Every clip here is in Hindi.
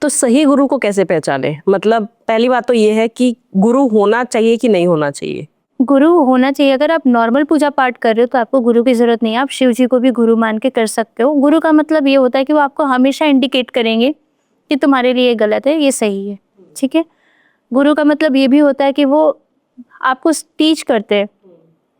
तो सही गुरु को कैसे पहचाने? मतलब पहली बात तो ये है कि गुरु होना चाहिए कि नहीं होना चाहिए? गुरु होना चाहिए। अगर आप नॉर्मल पूजा पाठ कर रहे हो तो आपको गुरु की जरूरत नहीं है, आप शिव जी को भी गुरु मान के कर सकते हो। गुरु का मतलब ये होता है कि वो आपको हमेशा इंडिकेट करेंगे कि तुम्हारे लिए ये गलत है, ये सही है, ठीक है। गुरु का मतलब ये भी होता है कि वो आपको टीच करते हैं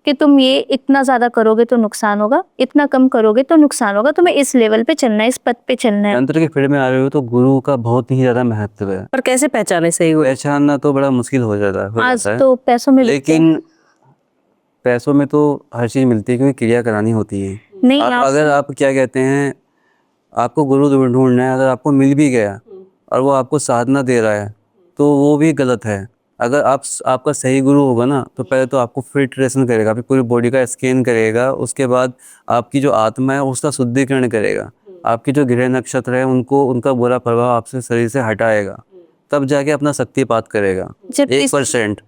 कि तुम ये इतना ज्यादा करोगे तो नुकसान होगा, इतना कम करोगे तो नुकसान होगा, तुम्हें इस लेवल पे चलना है, इस पथ पे चलना है। तंत्र के फील्ड में आ रहे हो तो गुरु का बहुत ही ज्यादा महत्व है। पर कैसे पहचाने सही गुरु? पहचानना तो बड़ा मुश्किल हो जाता आज है, तो पैसों में बिकते हैं। लेकिन पैसों में तो हर चीज मिलती है क्योंकि क्रिया करानी होती है। नहीं अगर आप क्या कहते हैं, आपको गुरु ढूंढना है, अगर आपको मिल भी गया और वो आपको साधना दे रहा है तो वो भी गलत है। अगर आपका सही गुरु होगा ना तो पहले तो आपको फिल्ट्रेशन करेगा, आपकी पूरी बॉडी का स्कैन करेगा, उसके बाद आपकी जो आत्मा है उसका शुद्धिकरण करेगा, आपकी जो ग्रह नक्षत्र है उनका बुरा प्रभाव आपसे शरीर से हटाएगा, तब जाके अपना शक्तिपात करेगा। जब 1%।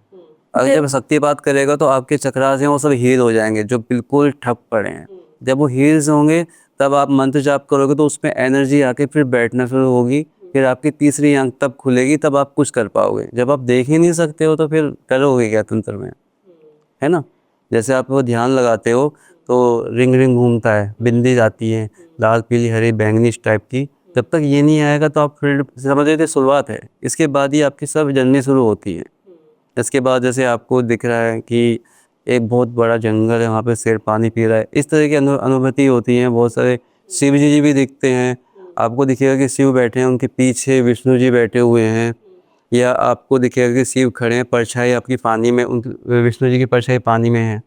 अगर जब शक्तिपात करेगा तो आपके चक्रास हैं वो सब हील हो जाएंगे जो बिल्कुल ठप पड़े हैं। जब वो हील्स होंगे तब आप मंत्र जाप करोगे तो उसमें एनर्जी आके फिर बैठना शुरू होगी, फिर आपकी तीसरी आंख तब खुलेगी, तब आप कुछ कर पाओगे। जब आप देख ही नहीं सकते हो तो फिर करोगे क्या तंत्र में, है ना। जैसे आप वो ध्यान लगाते हो तो रिंग रिंग घूमता है, बिंदी जाती है लाल पीली हरी बैंगनी इस टाइप की, जब तक ये नहीं आएगा तो आप फिर समझ लेते शुरुआत है, इसके बाद ही आपकी सब जर्नी शुरू होती है। इसके बाद जैसे आपको दिख रहा है कि एक बहुत बड़ा जंगल है, वहाँ पे शेर पानी पी रहा है, इस तरह की अनुभूति होती है। बहुत सारे शिव जी भी दिखते हैं, आपको दिखेगा कि शिव बैठे हैं, उनके पीछे विष्णु जी बैठे हुए हैं, या आपको दिखेगा कि शिव खड़े हैं, परछाई आपकी पानी में, उन विष्णु जी की परछाई पानी में है।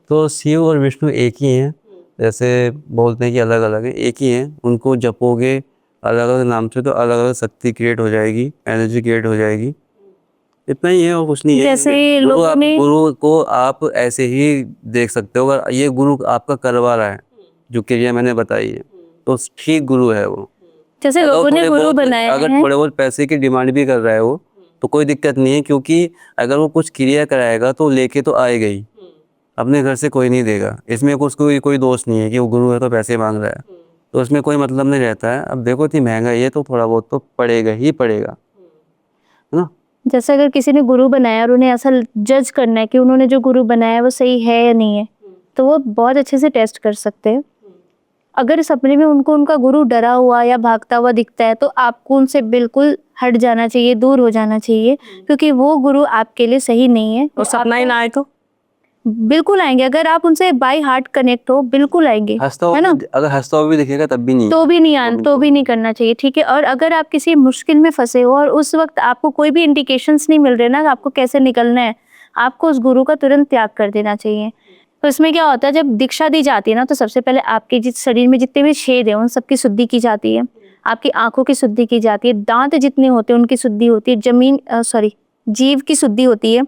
तो शिव और विष्णु एक ही हैं, जैसे बोलते हैं कि अलग अलग है, एक ही हैं। उनको जपोगे अलग अलग नाम से तो अलग अलग शक्ति क्रिएट हो जाएगी, एनर्जी क्रिएट हो जाएगी। इतना ही है और कुछ नहीं है। जैसे लोगों ने गुरु को आप ऐसे ही देख सकते हो, अगर ये गुरु आपका करवा रहा है जो क्रिया मैंने बताई है तो ठीक गुरु है वो। जैसे अगर लोगों ने थोड़े गुरु बहुत बनाए अगर हैं। थोड़े बहुत पैसे की डिमांड भी कर रहा है वो तो कोई दिक्कत नहीं है, क्योंकि अगर वो कुछ क्रिया कराएगा तो लेके तो आएगा ही, अपने घर से कोई नहीं देगा। इसमें कुछ कोई दोष नहीं है कि वो गुरु है तो पैसे मांग रहा है, तो उसमें कोई मतलब नहीं रहता है। अब देखो इतनी महंगा ये तो थोड़ा बहुत तो पड़ेगा ही पड़ेगा, है ना। जैसे अगर किसी ने गुरु बनाया और उन्हें ऐसा जज करना है कि उन्होंने जो गुरु बनाया वो सही है या नहीं है, तो वो बहुत अच्छे से टेस्ट कर सकते हैं। अगर सपने में उनको उनका गुरु डरा हुआ या भागता हुआ दिखता है तो आपको उनसे बिल्कुल हट जाना चाहिए, दूर हो जाना चाहिए, क्योंकि वो गुरु आपके लिए सही नहीं है। और सपना ही ना आए तो? बिल्कुल आएंगे, अगर आप उनसे बाय हार्ट कनेक्ट हो बिल्कुल आएंगे, है ना। अगर हंसता हुआ भी दिखेगा तब भी नहीं, तो भी नहीं करना चाहिए, ठीक है। और अगर आप किसी मुश्किल में फंसे हो और उस वक्त आपको कोई भी इंडिकेशंस नहीं मिल रहे ना आपको कैसे निकलना है, आपको उस गुरु का तुरंत त्याग कर देना चाहिए। तो इसमें क्या होता है, जब दीक्षा दी जाती है ना तो सबसे पहले आपके जिस शरीर में जितने भी छेद हैं उन सबकी शुद्धि की जाती है, आपकी आंखों की शुद्धि की जाती है, दांत जितने होते हैं उनकी शुद्धि होती है, जीव की शुद्धि होती है,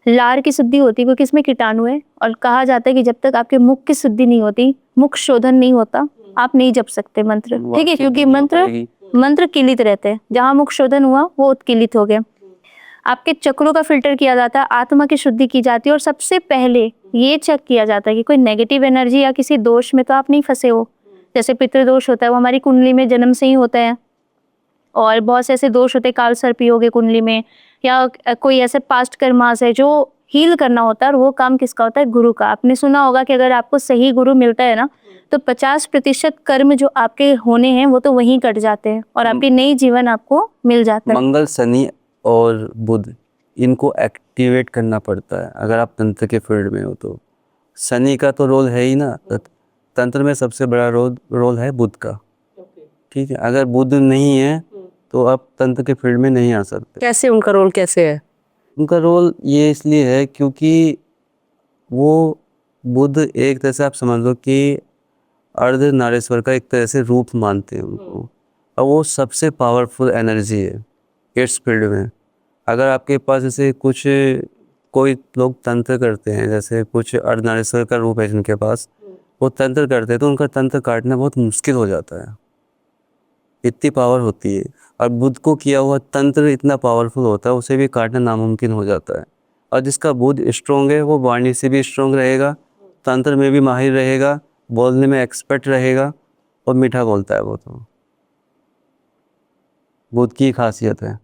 लार की शुद्धि होती है क्योंकि इसमें कीटाणु है। और कहा जाता है कि जब तक आपके मुख की शुद्धि नहीं होती, मुख शोधन नहीं होता, आप नहीं जप सकते मंत्र, ठीक है, क्योंकि मंत्र किलित रहते हैं, जहां मुख शोधन हुआ वो उत्कीलित हो गया। आपके चक्रों का फिल्टर किया जाता है, आत्मा की शुद्धि की जाती है, और सबसे पहले ये चेक किया जाता है कि कोई नेगेटिव एनर्जी या किसी दोष में तो आप नहीं फंसे हो। जैसे पितृदोष होता है वो हमारी कुंडली में जन्म से ही होता है, और बहुत से ऐसे दोष होते हैं, काल सर्प योग है कुंडली में, या कोई ऐसे पास्ट कर्मास है जो हील करना होता है, और वो काम किसका होता है, गुरु का। आपने सुना होगा कि अगर आपको सही गुरु मिलता है ना तो 50% कर्म जो आपके होने हैं वो तो वहीं कट जाते हैं और आपकी नई जीवन आपको मिल जाता है। मंगल शनि और बुध इनको एक्टिवेट करना पड़ता है अगर आप तंत्र के फील्ड में हो तो। शनि का तो रोल है ही ना, तंत्र में सबसे बड़ा रोल है बुध का, ठीक है। अगर बुध नहीं है तो आप तंत्र के फील्ड में नहीं आ सकते। कैसे उनका रोल कैसे है? उनका रोल ये इसलिए है क्योंकि वो बुध एक तरह से आप समझ लो कि अर्ध नारेश्वर का एक तरह से रूप मानते हैं उनको, और वो सबसे पावरफुल एनर्जी है इस फील्ड में। अगर आपके पास जैसे कुछ कोई लोग तंत्र करते हैं, जैसे कुछ अर्धनारीश्वर का रूप है जिनके पास, वो तंत्र करते हैं तो उनका तंत्र काटना बहुत मुश्किल हो जाता है, इतनी पावर होती है। और बुध को किया हुआ तंत्र इतना पावरफुल होता है उसे भी काटना नामुमकिन हो जाता है। और जिसका बुध स्ट्रोंग है वो वाणी से भी स्ट्रोंग रहेगा, तंत्र में भी माहिर रहेगा, बोलने में एक्सपर्ट रहेगा, और मीठा बोलता है वो तो। बुध की खासियत है।